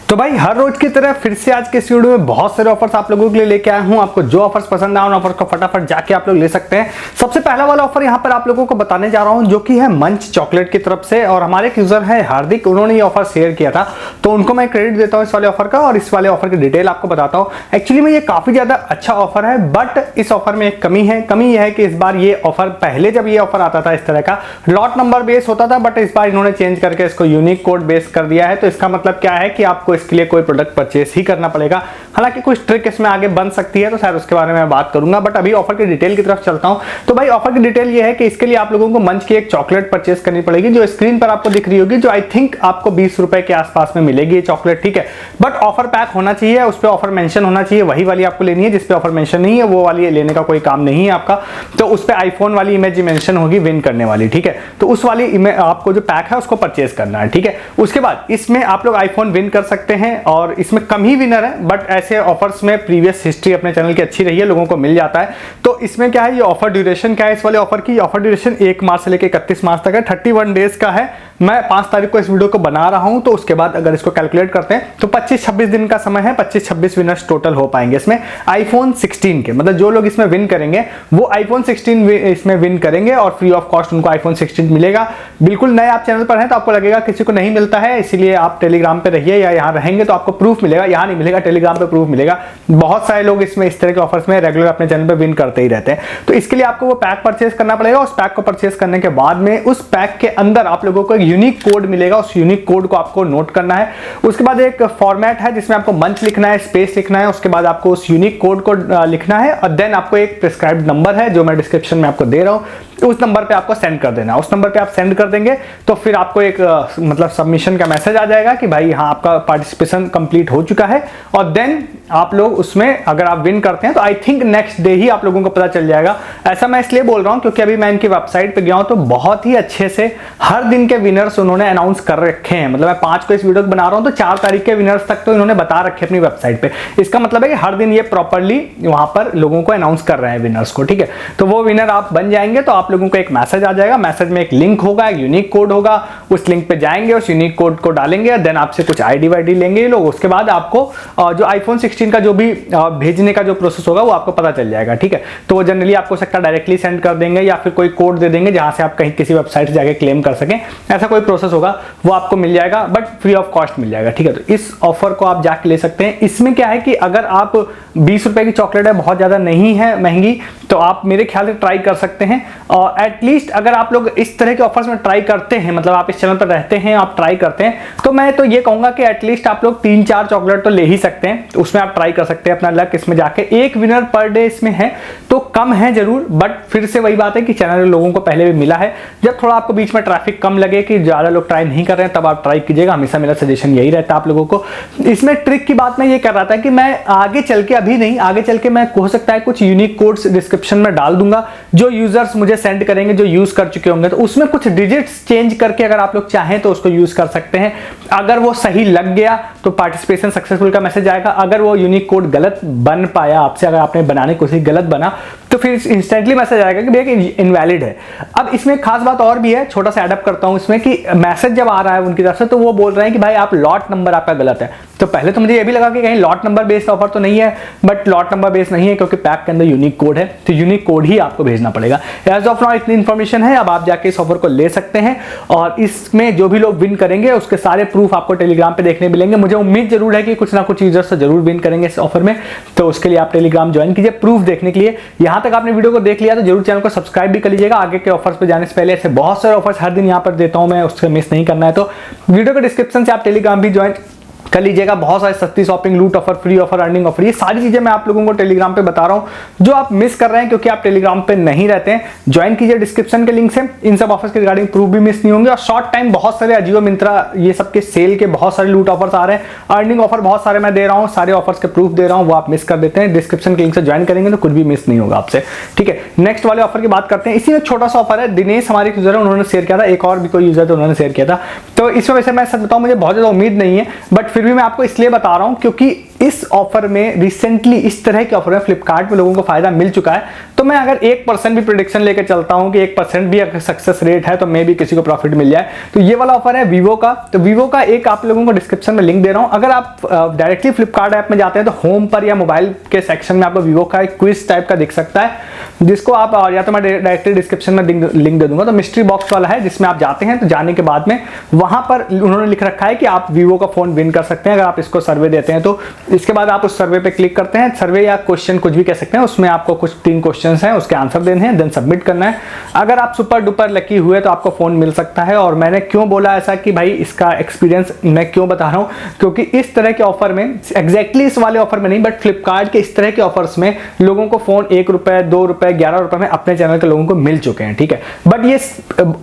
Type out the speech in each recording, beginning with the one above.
तो भाई हर रोज की तरह फिर से आज के इस वीडियो में बहुत सारे ऑफर्स आप लोगों के लिए लेके आया हूं। आपको जो ऑफर्स पसंद आए उन ऑफर्स को फटाफट जाके आप लोग ले सकते हैं। सबसे पहला वाला ऑफर यहां पर आप लोगों को बताने जा रहा हूं जो कि है मंच चॉकलेट की तरफ से, और हमारे एक यूजर है हार्दिक, उन्होंने ये ऑफर शेयर किया था तो उनको मैं क्रेडिट देता हूं इस वाले ऑफर का, और इस वाले ऑफर की डिटेल आपको बताता हूं। एक्चुअली में ये काफी ज्यादा अच्छा ऑफर है, बट इस ऑफर में एक कमी है। कमी यह है कि इस बार ये ऑफर, पहले जब ये ऑफर आता था इस तरह का लॉट नंबर बेस होता था, बट इस बार इन्होंने चेंज करके इसको यूनिक कोड बेस कर दिया है। तो इसका मतलब क्या है कि आपको इसके लिए कोई प्रोडक्ट परचेस ही करना पड़ेगा। हालांकि कुछ ट्रिक इसमें आगे बन सकती है, तो शायद उसके बारे में मैं बात करूंगा, बट अभी ऑफर की डिटेल की तरफ चलता हूं। तो भाई ऑफर की डिटेल ये है कि इसके लिए आप लोगों को मंच की एक चॉकलेट परचेस करनी पड़ेगी, जो स्क्रीन पर आपको दिख रही होगी, जो आई थिंक आपको 20 रुपए के आसपास में मिलेगी ये चॉकलेट, ठीक है। बट ऑफर पैक होना चाहिए, उस पर ऑफर मेंशन होना चाहिए, वही वाली आपको लेनी है। जिस पे ऑफर मेंशन नहीं है वो वाली लेने का कोई काम नहीं है आपका। तो उस पर आईफोन वाली इमेज मेंशन होगी विन करने वाली, ठीक है। तो उस वाली आपको जो पैक है उसको परचेस करना है, ठीक है। उसके बाद इसमें आप लोग आईफोन विन कर सकते हैं, और इसमें कम ही विनर है, बट ऐसे ऑफर्स में प्रीवियस हिस्ट्री अपने चैनल की अच्छी रही है, लोगों को मिल जाता है। तो इसमें क्या है, ये ऑफर ड्यूरेशन क्या है इस वाले ऑफर की? ऑफर ड्यूरेशन 1 मार्च से लेकर 31 मार्च तक है, 31 डेज का है। मैं 5 तारीख को इस वीडियो को बना रहा हूं, तो उसके बाद अगर इसको कैलकुलेट करते हैं तो 25-26 दिन का समय है। 25-26 विनर्स टोटल हो पाएंगे इसमें आईफोन 16 के। मतलब जो लोग इसमें विन करेंगे वो आईफोन 16 इसमें विन करेंगे, और फ्री ऑफ कॉस्ट उनको आईफोन 16 मिलेगा। बिल्कुल नए आप चैनल पर हैं तो आपको लगेगा किसी को नहीं मिलता है, इसीलिए आप टेलीग्राम पे रहिए या यहाँ रहेंगे तो आपको प्रूफ मिलेगा। यहाँ नहीं मिलेगा, टेलीग्राम पे प्रूफ मिलेगा। बहुत सारे लोग इसमें इस तरह के ऑफर्स में रेगुलर अपने चैनल पे विन करते ही रहते हैं। तो इसके लिए आपको वो पैक परचेस करना पड़ेगा। उस पैक को परचेस करने के बाद में उस पैक के अंदर आप लोगों को एक यूनिक कोड मिलेगा, उस यूनिक कोड को आपको नोट करना है। उसके बाद एक फॉर्मेट है जिसमें आपको मंच लिखना है, स्पेस लिखना है, उसके बाद आपको उस यूनिक कोड को लिखना है, और देन आपको एक प्रिस्क्राइब्ड नंबर है जो मैं डिस्क्रिप्शन में आपको दे रहा हूं, उस नंबर पे आपको सेंड कर देना। उस नंबर पे आप सेंड कर देंगे तो फिर आपको एक मतलब सबमिशन का मैसेज आ जाएगा कि भाई हाँ आपका पार्टिसिपेशन कंप्लीट हो चुका है, और देन आप लोग उसमें अगर आप विन करते हैं तो आई थिंक नेक्स्ट डे ही आप लोगों को पता चल जाएगा। ऐसा मैं इसलिए बोल रहा हूं क्योंकि अभी मैं इनकी वेबसाइट पे गया हूं तो बहुत ही अच्छे से हर दिन के विनर्स उन्होंने अनाउंस कर रखे हैं। मतलब मैं 5 को इस वीडियो को बना रहा हूं तो 4 तारीख के विनर्स तक तो इन्होंने बता रखे अपनी वेबसाइट पे। इसका मतलब है कि हर दिन ये प्रॉपरली वहां पर लोगों को अनाउंस कर रहे हैं विनर्स को, ठीक है। तो वो विनर आप बन जाएंगे तो आप लोगों को एक मैसेज आ जाएगा। मैसेज में एक लिंक होगा, एक यूनिक कोड होगा, उस लिंक पे जाएंगे, उस यूनिक कोड को डालेंगे, देन आपसे कुछ आईडी वाईडी लेंगे ये लोग। उसके बाद आपको जो आईफोन 16 का जो भी भेजने का जो प्रोसेस होगा वो आपको पता चल जाएगा, ठीक है। तो वो जनरली आपको सकता डायरेक्टली सेंड कर देंगे या फिर कोई कोड दे देंगे जहां से आप कहीं किसी वेबसाइट से जाके क्लेम कर सकें। ऐसा कोई प्रोसेस होगा वो आपको मिल जाएगा, बट फ्री ऑफ कॉस्ट मिल जाएगा, ठीक है। तो इस ऑफर को आप जाके ले सकते हैं। इसमें क्या है कि अगर आप 20 रुपए की चॉकलेट है, बहुत ज्यादा नहीं है महंगी, तो आप मेरे ख्याल से ट्राई कर सकते हैं। और एटलीस्ट अगर आप लोग इस तरह के ऑफर्स में ट्राई करते हैं, मतलब आप इस चैनल पर रहते हैं, आप ट्राई करते हैं, तो मैं तो ये कहूंगा कि एटलीस्ट आप लोग 3-4 चॉकलेट तो ले ही सकते हैं। तो उसमें आप ट्राई कर सकते हैं अपना लक इसमें जाके। एक विनर पर डे इसमें है तो कम है जरूर, बट फिर से वही बात है कि चैनल लोगों को पहले भी मिला है। जब थोड़ा आपको बीच में ट्रैफिक कम लगे कि ज्यादा लोग ट्राई नहीं कर रहे हैं तब आप ट्राई कीजिएगा। हमेशा मेरा सजेशन यही रहता है आप लोगों को। इसमें ट्रिक की बात मैं ये कर रहा था कि मैं आगे चल के, अभी नहीं, आगे चल के मैं हो सकता है कुछ यूनिक कोड्स डिस्क्रिप्शन में डाल दूंगा जो यूजर्स मुझे सेंड करेंगे, जो यूज कर चुके होंगे। तो उसमें कुछ डिजिट्स चेंज करके अगर आप लोग चाहें तो उसको यूज कर सकते हैं। अगर वो सही लग गया तो पार्टिसिपेशन सक्सेसफुल का मैसेज आएगा। अगर वो यूनिक कोड गलत बन पाया आपसे, अगर आपने बनाने की कोशिश गलत बना, तो फिर इंस्टेंटली मैसेज आएगा कि भैया इनवैलिड है। अब इसमें एक खास बात और भी है, छोटा सा एडअप करता हूं इसमें, कि मैसेज जब आ रहा है उनकी तरफ से तो वो बोल रहे हैं कि भाई आप लॉट नंबर आपका गलत है। तो पहले तो मुझे ये भी लगा कि कहीं लॉट नंबर बेस्ड ऑफर तो नहीं है, बट लॉट नंबर बेस्ड नहीं है क्योंकि पैक के अंदर यूनिक कोड है, तो यूनिक कोड ही आपको भेजना पड़ेगा। एज ऑफ नाउ इतनी इंफॉर्मेशन है। अब आप जाके इस ऑफर को ले सकते हैं, और इसमें जो भी लोग विन करेंगे उसके सारे प्रूफ आपको टेलीग्राम पे देखने मिलेंगे। मुझे उम्मीद जरूर है कि कुछ ना कुछ यूजर्स जरूर विन करेंगे इस ऑफर में, तो उसके लिए आप टेलीग्राम ज्वाइन कीजिए प्रूफ देखने के लिए। यहां तक आपने वीडियो को देख लिया तो जरूर चैनल को सब्सक्राइब भी कर लीजिएगा। आगे के ऑफर्स पे जाने से पहले ऐसे बहुत सारे ऑफर्स हर दिन यहां पर देता हूं मैं, उससे मिस नहीं करना है तो वीडियो के डिस्क्रिप्शन से आप टेलीग्राम भी ज्वाइन कर लीजिएगा। बहुत सारे सस्ती शॉपिंग, लूट offer, free offer, earning offer, ये सारी चीजें मैं आप लोगों को टेलीग्राम पे बता रहा हूं जो आप मिस कर रहे हैं क्योंकि आप टेलीग्राम पे नहीं रहते हैं। ज्वाइन कीजिए डिस्क्रिप्शन के लिंक से, इन सब ऑफर्स के रिगार्डिंग प्रूफ भी मिस नहीं होंगे। और शॉर्ट टाइम बहुत सारे अजियो, मिंत्रा, ये सब के सेल के बहुत सारे लूट ऑफर्स आ रहे हैं, अर्निंग ऑफर बहुत सारे मैं दे रहा हूं, सारे ऑफर्स के प्रूफ दे रहा हूं, वो आप मिस कर देते हैं। डिस्क्रिप्शन के लिंक से ज्वाइन करेंगे तो कुछ भी मिस नहीं होगा आपसे, ठीक है। नेक्स्ट वाले ऑफर की बात करते हैं। इसी में छोटा सा ऑफर है, दिनेश हमारे यूजर है, उन्होंने शेयर किया था, एक और भी कोई यूजर थे उन्होंने शेयर किया था। तो इसमें वैसे मैं सच बताऊं मुझे बहुत ज्यादा उम्मीद नहीं है, बट फिर भी मैं आपको इसलिए बता रहा हूं क्योंकि इस ऑफर में रिसेंटली इस तरह के ऑफर में फ्लिपकार्ट में लोगों को फायदा मिल चुका है। तो मैं अगर 1% भी प्रेडिक्शन लेकर चलता हूं कि 1% भी अगर सक्सेस रेट है तो मे भी किसी को प्रॉफिट मिल जाए। तो ये वाला ऑफर है वीवो का। तो वीवो का एक आप लोगों को डिस्क्रिप्शन में लिंक दे रहा हूं। अगर आप डायरेक्टली फ्लिपकार्ट ऐप में जाते हैं तो होम पर या मोबाइल के सेक्शन में आपको वीवो का एक क्विज टाइप का दिख सकता है, जिसको आप, और या तो मैं डायरेक्टली डिस्क्रिप्शन में लिंक दे दूंगा। तो मिस्ट्री बॉक्स वाला है जिसमें आप जाते हैं, तो जाने के बाद में वहां पर उन्होंने लिख रखा है कि आप वीवो का फोन विन कर सकते हैं अगर आप इसको सर्वे देते हैं। तो इसके बाद आप उस सर्वे पे क्लिक करते हैं, सर्वे या क्वेश्चन कुछ भी कह सकते हैं, उसमें आपको कुछ 3 क्वेश्चन हैं, उसके आंसर देने हैं, देन सबमिट करना है। अगर आप सुपर डुपर लकी हुए तो आपको फोन मिल सकता है। और मैंने क्यों बोला ऐसा कि भाई इसका एक्सपीरियंस मैं क्यों बता रहा हूं, क्योंकि इस तरह के ऑफर में, एग्जैक्टली इस वाले ऑफर में नहीं बट फ्लिपकार्ट के इस तरह के ऑफर्स में लोगों को फोन 1 रुपए 2 रुपए 11 रुपए में अपने चैनल के लोगों को मिल चुके हैं, ठीक है। बट ये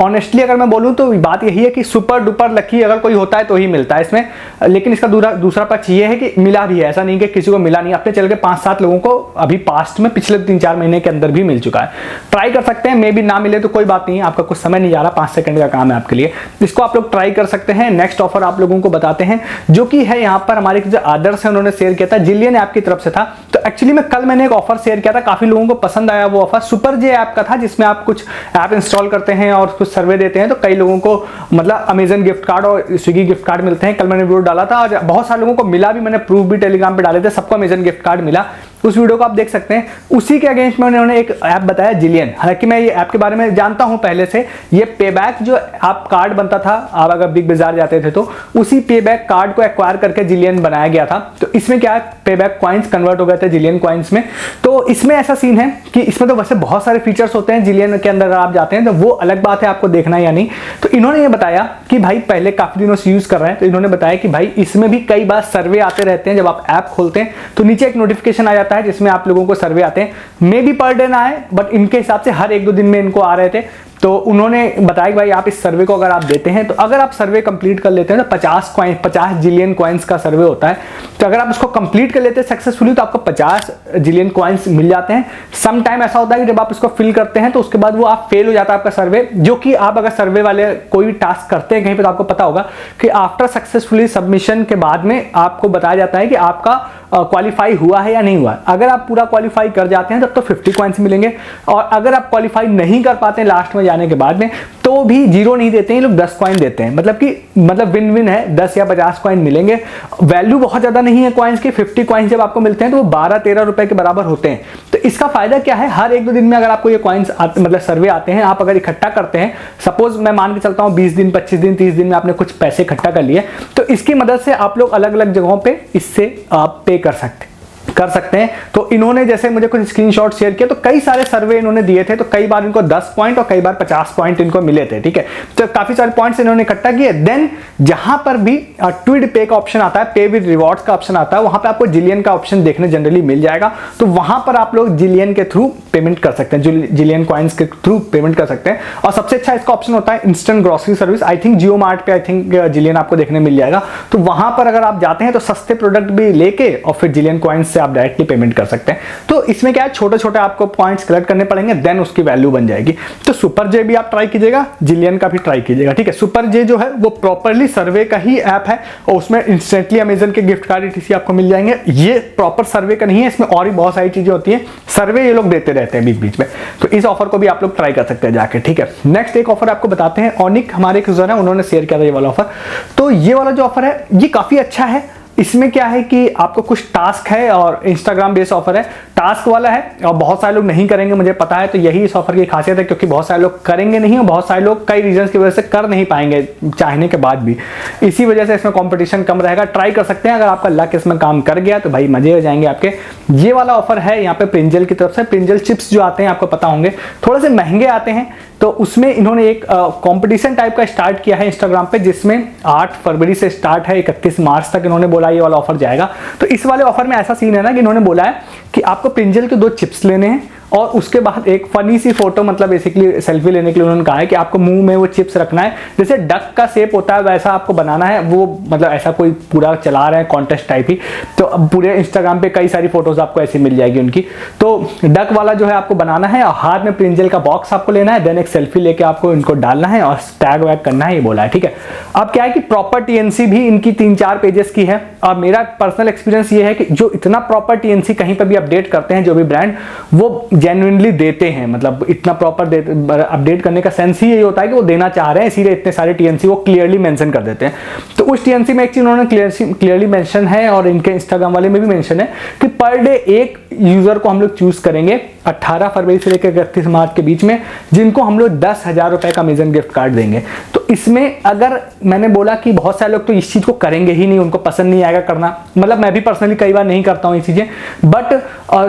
ऑनेस्टली अगर मैं बोलूं तो बात यही है कि सुपर डुपर लकी अगर कोई होता है तो ही मिलता है इसमें। लेकिन इसका दूसरा पक्ष ये है कि मिला भी है, ऐसा नहीं कि किसी को मिला नहीं। अपने चैनल के 5-7 लोगों को अभी पास्ट में पिछले 3-4 महीने के अंदर भी मिल चुका है। ट्राई कर सकते हैं, मे भी ना मिले तो कोई बात नहीं है, आपका कुछ समय नहीं जा रहा, 5 सेकंड का काम है आपके लिए, इसको आप लोग ट्राई कर सकते हैं। नेक्स्ट ऑफर आप लोगों को बताते हैं जो कि है यहाँ पर हमारे जो आदर्श है उन्होंने शेयर किया था, जिलियन ऐप की तरफ से था। तो एक्चुअली में कल मैंने एक ऑफर शेयर किया था, काफी लोगों को पसंद आया वो ऑफर। सुपर जे ऐप का था जिसमें आप कुछ ऐप इंस्टॉल करते हैं और कुछ सर्वे देते हैं, तो कई लोगों को मतलब अमेजन गिफ्ट कार्ड और स्विगी गिफ्ट कार्ड मिलते हैं। कल मैंने वीडियो डाला था और बहुत सारे लोगों को मिला भी, मैंने प्रूफ भी टेलीग्राम पे डाले थे, सबको अमेजन गिफ्ट कार्ड मिला। उस वीडियो को आप देख सकते हैं। उसी के अगेंस्ट में उन्होंने एक ऐप बताया जिलियन। हालांकि मैं ये ऐप के बारे में जानता हूं पहले से। ये पेबैक जो आप कार्ड बनता था, आप अगर बिग बाजार जाते थे तो उसी पेबैक कार्ड को एक्वायर करके जिलियन बनाया गया था। तो इसमें क्या है, पेबैक कॉइन्स कन्वर्ट हो गए थे जिलियन कॉइन्स में। तो इसमें ऐसा सीन है कि इसमें तो वैसे बहुत सारे फीचर्स होते हैं जिलियन के अंदर, अगर आप जाते हैं तो वो अलग बात है आपको देखना या नहीं। तो इन्होंने ये बताया कि भाई पहले काफी दिनों से यूज कर रहे हैं, तो इन्होंने बताया कि भाई इसमें भी कई बार सर्वे आते रहते हैं। जब आप ऐप खोलते हैं तो नीचे एक नोटिफिकेशन आ जाता है जिसमें आप लोगों को सर्वे आते हैं। मे भी पर डे ना आए बट इनके हिसाब से हर 1-2 दिन में इनको आ रहे थे। तो उन्होंने बताया कि भाई आप इस सर्वे को अगर आप देते हैं, तो अगर आप सर्वे कंप्लीट कर लेते हैं तो 50 जिलियन कॉइन्स का सर्वे होता है। तो अगर आप उसको कंप्लीट कर लेते हैं सक्सेसफुली तो आपको 50 जिलियन कॉइन्स मिल जाते हैं। सम टाइम ऐसा होता है कि जब आप उसको फिल करते हैं तो उसके बाद वो आप फेल हो जाता है आपका सर्वे, जो कि आप अगर सर्वे वाले कोई भी टास्क करते हैं कहीं पे तो आपको पता होगा कि आफ्टर सक्सेसफुली सबमिशन के बाद में आपको बताया जाता है कि आपका क्वालिफाई हुआ है या नहीं हुआ। अगर आप पूरा क्वालिफाई कर जाते हैं तब तो 50 कॉइन्स मिलेंगे, और अगर आप क्वालिफाई नहीं कर पाते हैं लास्ट में जाने के बाद में तो भी 0 नहीं देते हैं, लोग 10 कॉइन देते हैं। मतलब विन विन है, 10 या 50 कॉइन मिलेंगे। वैल्यू बहुत ज्यादा नहीं है कॉइन्स की। 50 कॉइन्स जब आपको मिलते हैं तो वो 12-13 रुपए के बराबर होते हैं। तो इसका फायदा क्या है, हर 1-2 दिन में अगर आपको ये कॉइन्स मतलब सर्वे आते हैं, आप अगर इकट्ठा करते हैं, सपोज मैं मान के चलता हूं 20 दिन 25 दिन 30 दिन में आपने कुछ पैसे इकट्ठा कर लिए, तो इसकी मदद से आप लोग अलग अलग जगहों पे इससे आप पे कर सकते हैं। तो इन्होंने जैसे मुझे कुछ स्क्रीनशॉट शेयर किया, तो कई सारे सर्वे इन्होंने दिए थे, तो कई बार इनको 10 पॉइंट और कई बार 50 पॉइंट इनको मिले थे, ठीक है। तो काफी सारे पॉइंट्स इन्होंने इकट्ठा किए। देन जहां पर भी ट्वीड पे का ऑप्शन आता है, पे विद रिवॉर्ड्स का ऑप्शन आता है, वहां पे आपको जिलियन का ऑप्शन देखने जनरली मिल जाएगा। तो वहां पर आप लोग जिलियन के थ्रू पेमेंट कर सकते हैं, जिलियन कॉइन्स के थ्रू पेमेंट कर सकते हैं। और सबसे अच्छा इसका ऑप्शन होता है instant grocery service. I think Jio mart पे आई थिंक जिलियन आपको देखने मिल जाएगा। तो वहां पर अगर आप जाते हैं तो सस्ते प्रोडक्ट भी लेके और फिर जिलियन कॉइन्स से आप डायरेक्टली पेमेंट कर सकते हैं। तो इसमें क्या है, छोटे छोटे आपको पॉइंट्स कलेक्ट करने पड़ेंगे, देन उसकी वैल्यू बन जाएगी। तो सुपर जे भी आप ट्राई कीजिएगा, जिलियन का भी ट्राई कीजिएगा, ठीक है। सुपर जे जो है वो प्रॉपरली सर्वे का ही ऐप है और उसमें इंस्टेंटली अमेजन के गिफ्ट कार्ड etc आपको मिल जाएंगे। ये प्रॉपर सर्वे का नहीं है, इसमें और भी बहुत सारी चीजें होती है, सर्वे ये लोग देते रहते हैं बीच बीच में। तो इस ऑफर को भी आप लोग ट्राई कर सकते हैं जाके, ठीक है। नेक्स्ट एक ऑफर आपको बताते हैं, ऑनिक हमारे एक यूजर है, उन्होंने शेयर किया था ये वाला ऑफर। तो ये वाला जो ऑफर है ये काफी अच्छा है। इसमें क्या है कि आपको कुछ टास्क है और इंस्टाग्राम बेस्ड ऑफर है, टास्क वाला है और बहुत सारे लोग नहीं करेंगे मुझे पता है। तो यही इस ऑफर की खासियत है, क्योंकि बहुत सारे लोग करेंगे नहीं और बहुत सारे लोग कई रीजंस की वजह से कर नहीं पाएंगे चाहने के बाद भी। इसी वजह से इसमें कंपटीशन कम रहेगा। ट्राई कर सकते हैं, अगर आपका लक इसमें काम कर गया तो भाई मजे हो जाएंगे आपके। ये वाला ऑफर है यहाँ पे प्रिंजल की तरफ से। प्रिंजल चिप्स जो आते हैं आपको पता होंगे थोड़े से महंगे आते हैं, तो उसमें इन्होंने एक कंपटीशन टाइप का स्टार्ट किया है इंस्टाग्राम पे, जिसमें 8 फरवरी से स्टार्ट है, 31 मार्च तक इन्होंने बोला ये वाला ऑफर जाएगा। तो इस वाले ऑफर में ऐसा सीन है ना कि इन्होंने बोला है कि आपको प्रिंजल के 2 चिप्स लेने हैं और उसके बाद एक फनी सी फोटो, मतलब बेसिकली सेल्फी लेने के लिए उन्होंने कहा है कि आपको मुंह में वो चिप्स रखना है, जैसे डक का शेप होता है वैसा आपको बनाना है। वो मतलब ऐसा कोई पूरा चला रहे हैं कॉन्टेस्ट टाइप ही, तो अब पूरे इंस्टाग्राम पे कई सारी फोटोज आपको ऐसी मिल जाएगी उनकी। तो डक वाला जो है आपको बनाना है और हाथ में प्रिंजल का बॉक्स आपको लेना है, देन एक सेल्फी लेके आपको इनको डालना है और टैग वैग करना है, ये बोला है। ठीक है, अब क्या है कि प्रॉपर टीएनसी भी इनकी 3-4 पेजेस की है और मेरा पर्सनल एक्सपीरियंस ये है कि जो इतना प्रॉपर टीएनसी कहीं पर भी अपडेट करते हैं जो भी ब्रांड, वो जेन्युइनली देते हैं। मतलब इतना प्रॉपर अपडेट करने का सेंस ही यही होता है कि वो देना चाह रहे हैं, इसीलिए इतने सारे टीएनसी वो क्लियरली मेंशन कर देते हैं। तो उस टीएनसी में एक चीज उन्होंने क्लियरली मेंशन है और इनके इंस्टाग्राम वाले में भी मेंशन है कि पर डे एक यूजर को हम लोग चूज करेंगे 18 फरवरी से लेकर 31 मार्च के बीच में, जिनको हम लोग 10,000 रुपए का अमेजन गिफ्ट कार्ड देंगे। तो इसमें अगर मैंने बोला कि बहुत सारे लोग तो इस चीज को करेंगे ही नहीं, उनको पसंद नहीं आएगा करना, मतलब मैं भी पर्सनली कई बार नहीं करता हूं ये चीजें, बट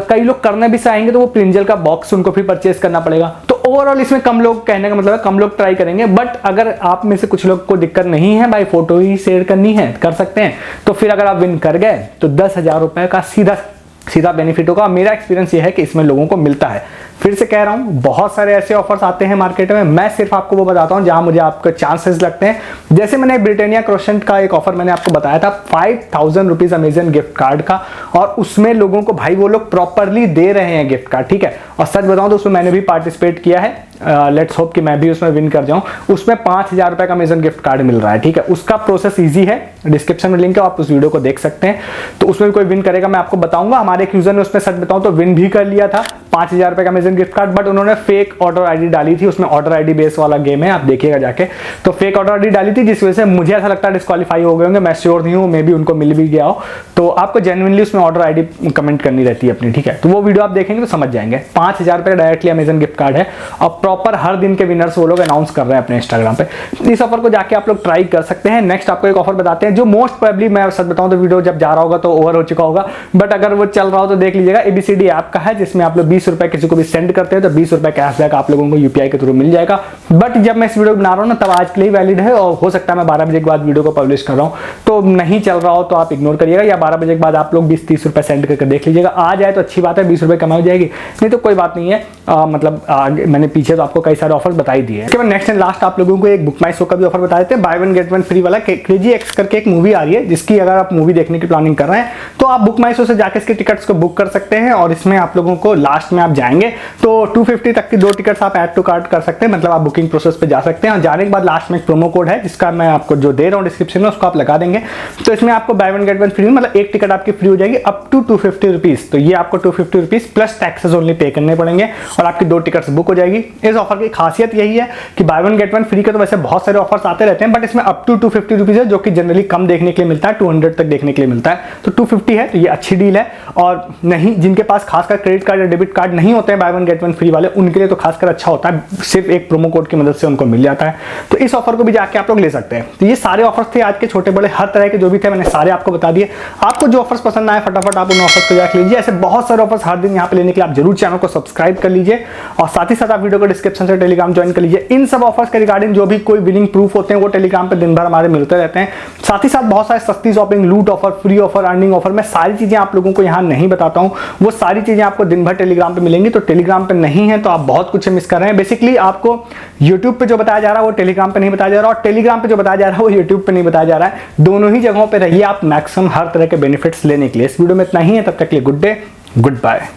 कई लोग करने भी चाहेंगे तो वो प्रिंजल का बॉक्स उनको फिर परचेज करना पड़ेगा। तो ओवरऑल इसमें कम लोग, कहने का मतलब है कम लोग ट्राई करेंगे। बट अगर आप में से कुछ लोग को दिक्कत नहीं है, भाई फोटो ही शेयर करनी है, कर सकते हैं, तो फिर अगर आप विन कर गए तो 10,000 रुपए का सीधा बेनिफिट होगा। मेरा एक्सपीरियंस ये है कि इसमें लोगों को मिलता है। फिर से कह रहा हूं, बहुत सारे ऐसे ऑफर्स आते हैं मार्केट में, मैं सिर्फ आपको वो बताता हूं जहां मुझे आपके चांसेस लगते हैं। जैसे मैंने ब्रिटानिया क्रोसेंट का एक ऑफर मैंने आपको बताया था 5,000 रुपीज अमेजन गिफ्ट कार्ड का, और उसमें लोगों को भाई वो लोग प्रॉपरली दे रहे हैं गिफ्ट कार्ड। ठीक है, और सच बताऊं तो उसमें मैंने भी पार्टिसिपेट किया है। लेट्स होप कि मैं भी उसमें विन कर जाऊं। उसमें 5,000 रुपए का अमेजन गिफ्ट कार्ड मिल रहा है। ठीक है, उसका प्रोसेस ईजी है, डिस्क्रिप्शन में लिंक है, आप उस वीडियो को देख सकते हैं। तो उसमें कोई विन करेगा मैं आपको बताऊंगा। हमारे एक यूजर ने उसमें सच बताऊं तो विन भी कर लिया था 5,000 रुपए का अमेजन गिफ्ट कार्ड, बट उन्होंने फेक ऑर्डर आईडी डाली थी। उसमें ऑर्डर आईडी बेस वाला गेम है, आप देखिएगा जाके। तो फेक ऑर्डर आईडी डाली थी, जिस वजह से मुझे ऐसा लगता है डिस्क्वालीफाई हो गए होंगे, मैं श्योर नहीं हूं, मे बी उनको मिल भी गया हो। तो आपको जेन्युइनली उसमें ऑर्डर आईडी कमेंट करनी रहती है अपनी। ठीक है, तो वो वीडियो आप देखेंगे तो समझ जाएंगे। 5,000 रुपए डायरेक्टली अमेजन गिफ्ट कार्ड है और प्रॉपर हर दिन के विनर्स वो लोग अनाउंस कर रहे हैं अपने इंस्टाग्राम पे। इस ऑफर को जाके आप लोग ट्राई कर सकते हैं। नेक्स्ट आपको एक ऑफर बताते हैं जो मोस्ट प्रोबेबली, मैं सच बताऊं तो वीडियो जब जा रहा होगा तो ओवर हो चुका होगा, बट अगर वो चल रहा हो तो देख लीजिएगा। ABCD ऐप का है, जिसमें आप लोग 20 रुपए किसी को भी सेंड करते हैं तो 20 रुपए कैशबैक आप लोगों को यूपीआई के थ्रू मिल जाएगा। बट जब मैं इस वीडियो बना रहा हूं ना, तब आज के लिए वैलिड है और हो सकता है मैं 12 बजे के बाद वीडियो को पब्लिश कर रहा हूं, तो नहीं चल रहा हो तो आप इग्नोर करिएगा, या 12 बजे के बाद आप लोग 20-30 रुपए सेंड करके देख लीजिएगा। आ जाए तो अच्छी बात है, 20 रुपए कमाई जाएगी, नहीं तो कोई बात नहीं है। मतलब मैंने पीछे तो आपको कई सारे ऑफर बताई दिए। इसके बाद नेक्स्ट एंड लास्ट आप लोगों को एक बुक माई शो का भी ऑफर बता देते हैं। By one get one free वाला क्रेजी एक्स करके एक मूवी आ रही है, जिसकी अगर आप मूवी देखने की प्लानिंग कर रहे हैं तो आप बुक माई शो से जाकर इसके टिकट्स को बुक कर सकते हैं। और इसमें आप लोगों को लास्ट में आप जाएंगे तो 250 तक की 2 टिकट्स आप ऐड टू कार्ट कर सकते हैं, मतलब आप बुकिंग प्रोसेस पे जा सकते हैं। और जाने के बाद लास्ट में एक प्रोमो कोड है, जिसका मैं आपको जो दे रहा हूँ डिस्क्रिप्शन में, उसको आप लगा देंगे। तो इसमें आपको by one get one free, मतलब एक टिकट आपकी फ्री हो जाएगी अप टू 250 रुपीज। तो ये आपको 250 rupees plus taxes only pay करने पड़ेंगे और आपकी 2 टिकट्स बुक हो जाएगी। इस ऑफर की खासियत यही है कि by one get one free के तो वैसे बहुत सारे ऑफर्स आते रहते हैं, बट इसमें अप टू 250 रुपीज है, जो कि जनरली कम देखने के लिए मिलता है, 200 तक देखने के लिए मिलता है। तो 250 है, तो ये अच्छी डील है। और नहीं, जिनके पास खासकर क्रेडिट कार्ड या डेबिट कार्ड नहीं होते हैं by one get one free वाले, उनके लिए तो खासकर अच्छा होता है, सिर्फ एक प्रोमो कोड की मदद से उनको मिल जाता है। तो इस ऑफर को भी जाके आप लोग ले सकते हैं। तो ये सारे ऑफर्स थे आज के, छोटे बड़े हर तरह के जो भी थे मैंने सारे आपको बता दिए। आपको जो ऑफर्स पसंद आए फटाफट आप उन ऑफर्स को जाके लीजिए। ऐसे बहुत सारे ऑफर्स हर दिन यहाँ पे लेने के लिए आप जरूर चैनल को सब्सक्राइब कर लीजिए और साथ ही साथ आप वीडियो को डिस्क्रिप्शन से टेलीग्राम ज्वाइन कर लीजिए। इन सब ऑफर्स के रिगार्डिंग जो भी कोई विनिंग प्रूफ होते हैं वो टेलीग्राम पे दिन भर हमारे मिलते रहते हैं। साथ ही साथ बहुत सारे सस्ती शॉपिंग, लूट offer, free offer, earning offer, मैं सारी चीजें आप लोगों को यहाँ नहीं बताता हूँ, वो सारी चीजें आपको दिन भर टेलीग्राम पे मिलेंगी। तो टेलीग्राम पे नहीं है तो आप बहुत कुछ मिस कर रहे हैं। बेसिकली आपको यूट्यूब पे जो बताया जा रहा है वो टेलीग्राम पे नहीं बताया जा रहा, और टेलीग्राम पे जो बताया जा रहा है वो यूट्यूब पे नहीं बताया जा रहा है। दोनों ही जगहों पे रहिए आप मैक्सिमम हर तरह के बेनिफिट्स लेने के लिए। इस वीडियो में इतना ही है, तब तक के लिए गुड डे, गुड बाय।